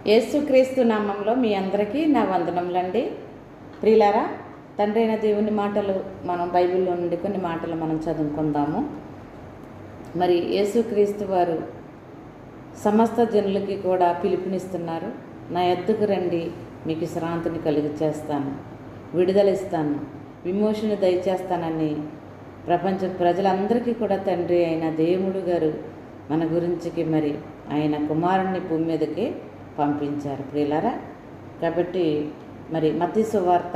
యేసుక్రీస్తు నామంలో మీ అందరికీ నా వందనములండి. ప్రియులారా, తండ్రి అయిన దేవుని మాటలు మనం బైబిల్లో నుండి కొన్ని మాటలు మనం చదువుకుందాము. మరి యేసుక్రీస్తు వారు సమస్త జనులకి కూడా పిలుపునిస్తున్నారు. నా యొద్దకు రండి, మీకు శ్రాంతిని కలుగు చేస్తాను, విడుదల ఇస్తాను, విమోచన దయచేస్తానని ప్రపంచ ప్రజలందరికీ కూడా తండ్రి అయిన దేవుడు గారు మన గురించికి మరి ఆయన కుమారుణ్ణి భూమి మీదకి పంపించారు. ప్రియులారా, కాబట్టి మరి మత్తయి సువార్త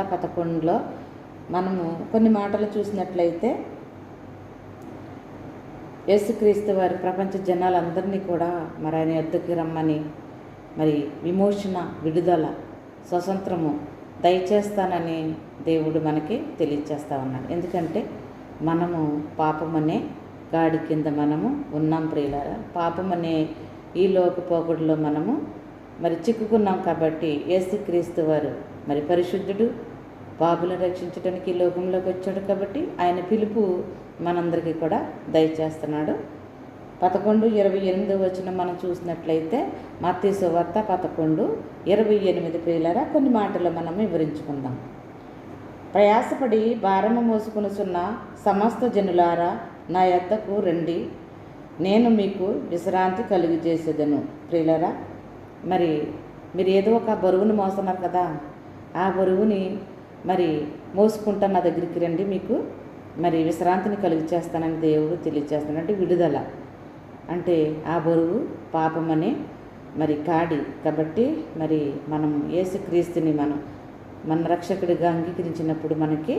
11లో మనము కొన్ని మాటలు చూసినట్లయితే యేసుక్రీస్తు వారి ప్రపంచ జనాలందరినీ కూడా మరి ఆయన యొద్దకు రమ్మని మరి విమోచన, విడుదల, స్వతంత్రము దయచేస్తానని దేవుడు మనకి తెలియచేస్తూ ఉన్నాడు. ఎందుకంటే మనము పాపమనే గాడి కింద మనము ఉన్నాం. ప్రియులారా, పాపమనే ఈ లోక పోగుడులో మనము మరి చిక్కుకున్నాం. కాబట్టి యేసుక్రీస్తు వారు మరి పరిశుద్ధుడు, పాపులను రక్షించడానికి ఈ లోకంలోకి వచ్చాడు. కాబట్టి ఆయన పిలుపు మనందరికీ కూడా దయచేస్తున్నాడు. 11:28 మనం చూసినట్లయితే మత్తయి సువార్త 11:28 ప్రియులారా, కొన్ని మాటలు మనం వివరించుకుందాం. ప్రయాసపడి భారము మోసుకొనుచున్న సమస్త జనులారా, నా యొద్దకు రండి, నేను మీకు విశ్రాంతి కలుగు చేసేదను. ప్రియులారా, మరి మీరు ఏదో ఒక బరువును మోస్తున్నారు కదా, ఆ బరువుని మరి మోసుకుంటా నా దగ్గరికి రండి, మీకు మరి విశ్రాంతిని కలుగు చేస్తానని దేవుడు తెలియజేస్తాను. అంటే విడుదల, అంటే ఆ బరువు పాపమనే మరి కాడి. కాబట్టి మరి మనం యేసుక్రీస్తుని మన రక్షకుడిగా అంగీకరించినప్పుడు మనకి